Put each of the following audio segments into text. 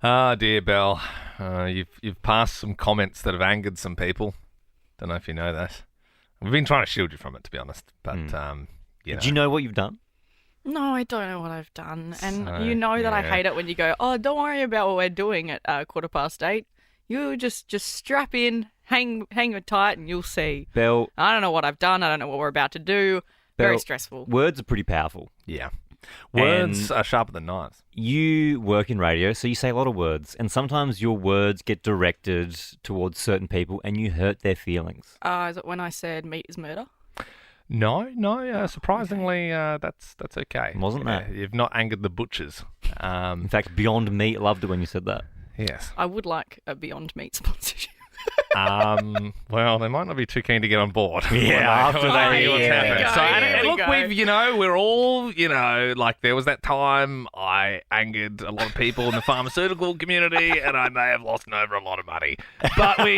Ah, dear Belle, you've passed some comments that have angered some people. Don't know if you know that. We've been trying to shield you from it, to be honest. But Do you know what you've done? No, I don't know what I've done. And So, you know that I yeah. hate it when you go, oh, don't worry about what we're doing at 8:15. You just strap in, hang it tight, and you'll see. Belle, I don't know what I've done. I don't know what we're about to do. Very Belle, stressful. words are pretty powerful. yeah, words are sharper than knives. You work in radio, so you say a lot of words, and sometimes your words get directed towards certain people and you hurt their feelings. Is it when I said meat is murder? No. Surprisingly, that's okay. Wasn't that? You've not angered the butchers. In fact, Beyond Meat loved it when you said that. Yes. I would like a Beyond Meat sponsorship. Well, they might not be too keen to get on board. After when they hear what's hear happening. it. So, There we look, go. we're all, like there was that time I angered a lot of people in the pharmaceutical community, and I may have lost over a lot of money. But we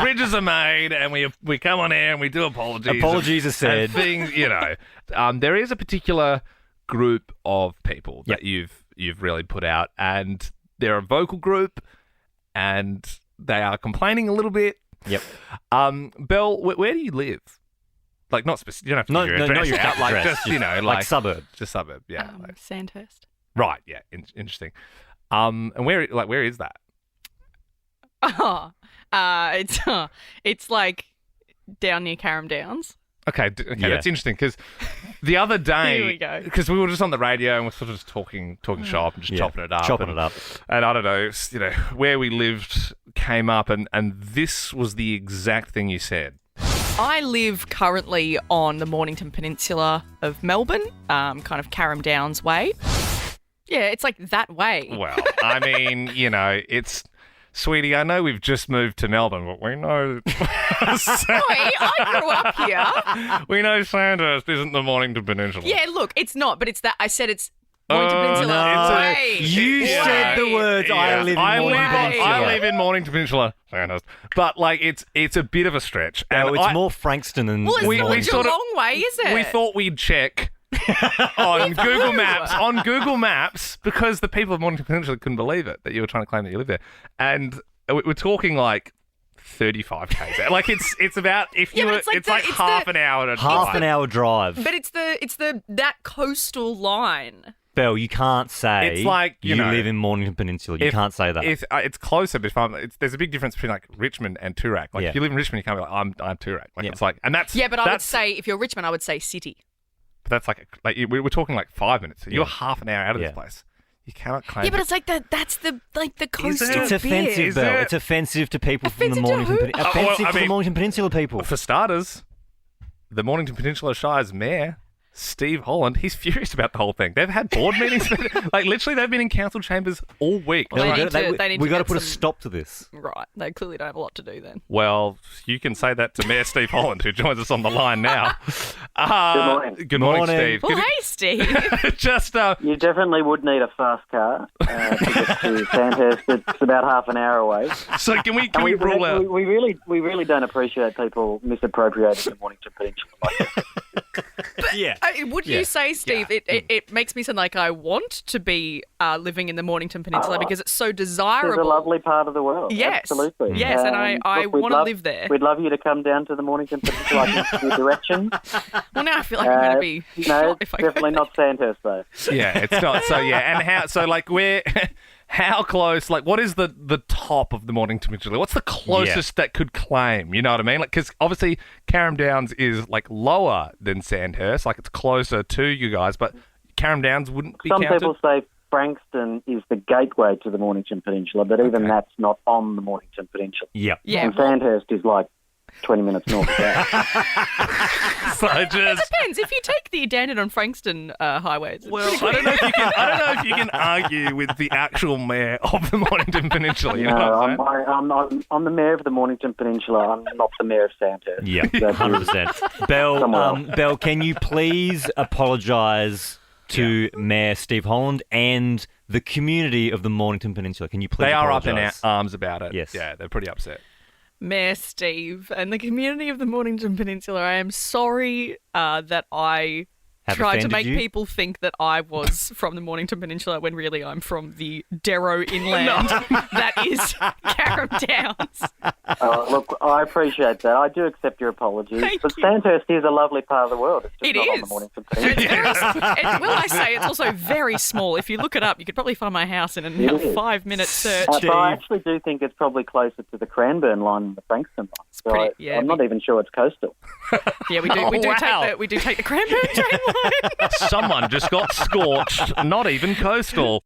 bridges are made, and we come on air and we do apologies. Apologies are said. And things, there is a particular group of people that you've really put out, and they're a vocal group, and they are complaining a little bit. Yep. Belle, where do you live? Like, not specific. You don't have to give your address. not your out, address, just like suburb. Just suburb. Yeah. Sandhurst. Right. Yeah. Interesting. And where is that? Oh, it's like down near Carrum Downs. Okay. Yeah. That's interesting because the other Here day, we go. because we were just on the radio and we're sort of just talking shop and just chopping it up. Chopping it up. And I don't know, where we lived came up, and this was the exact thing you said. I live currently on the Mornington Peninsula of Melbourne, kind of Carrum Downs way. Yeah, it's like that way. Well, I mean, it's... Sweetie, I know we've just moved to Melbourne, but we know... Boy, I grew up here. We know Sandhurst isn't the Mornington Peninsula. Yeah, look, it's not, but it's that. I said it's Mornington Peninsula. no. Way. You said the words, I live in Mornington Peninsula. I live in Mornington Peninsula, Sandhurst. But, it's a bit of a stretch. No, And it's more Frankston than... Well, it's We- not we a sort of- long way, is it? We thought we'd check on Google Maps. On Google Maps, because the people of Mornington Peninsula couldn't believe it, that you were trying to claim that you live there. And we're talking, 35 k's out. It's about if you Yeah, but were, it's like half an hour to half drive. an hour drive. But it's that coastal line. Belle, you can't say It's like, you live in Mornington Peninsula. You can't say that. It's closer, but there's a big difference between Richmond and Toorak. If you live in Richmond, you can't be like I'm Toorak. It's and that's Yeah, but I would say if you're Richmond, I would say city. But that's we're talking 5 minutes. So you're half an hour out of this place. You cannot claim. Yeah, but it's like that's the coastal It's bit. offensive, Is Belle. it? It's offensive to people from the Offensive to Mornington who? Peninsula. Offensive to the Mornington Peninsula people. For starters, the Mornington Peninsula Shire's mayor, Steve Holland, he's furious about the whole thing. They've had board meetings. Literally, they've been in council chambers all week. Well, they need to we got to get put a some- stop to this. Right, they clearly don't have a lot to do then. Well, you can say that to Mayor Steve Holland, who joins us on the line now. Good morning. Good morning, Morning. Steve. Well, hey, Steve. Just You definitely would need a fast car to get to Sandhurst. It's about half an hour away. so can we And rule out? we really don't appreciate people misappropriating the Mornington Peninsula like that. Yeah. Would you say, Steve, it makes me sound like I want to be living in the Mornington Peninsula because it's so It's desirable. a lovely part of the world. Yes. Absolutely. Yes, and I look, we'd want to love- live there. We'd love you to come down to the Mornington Peninsula. I can give you directions. Well, now I feel like I'm going to be No, shot if I go definitely there. not Sandhurst, though. Yeah, it's not. So yeah, and how? So where? How close? What is the top of the Mornington Peninsula? What's the closest that could claim? You know what I mean? Because obviously Carrum Downs is lower than Sandhurst. It's closer to you guys, but Carrum Downs wouldn't be Some counted. people say Frankston is the gateway to the Mornington Peninsula, but even that's not on the Mornington Peninsula. Yeah. Yeah, And Sandhurst is 20 minutes north of that. So just. depends. If you take the Dandenong Frankston highways, it's Well, pretty I don't know if you can. I don't know if you can argue with the actual mayor of the Mornington Peninsula. You know what I'm saying? I'm the mayor of the Mornington Peninsula. I'm not the mayor of Sandhurst. Yeah, That's 100%. Belle, Somewhere else. Belle, can you please apologise to Mayor Steve Holland and the community of the Mornington Peninsula? Can you please They are up apologise? in arms about it. Yes. Yeah, they're pretty upset. Mayor Steve and the community of the Mornington Peninsula. I am sorry that I tried to offended make you? people think that I was from the Mornington Peninsula when really I'm from the Darrow inland that is Carrum Downs. Look, I appreciate that. I do accept your apologies. Thank but you. Sandhurst is a lovely part of the world. It's just It not on is. the Mornington It's Peninsula. will I say it's also very small. If you look it up, you could probably find my house in a It is. 5-minute search. But I actually do think it's probably closer to the Cranbourne line than the Frankston line. So pretty- yeah, I'm not even sure it's coastal. Yeah, we do. Oh, wow. We do take the Cranbourne train line. Someone just got scorched. Not even coastal.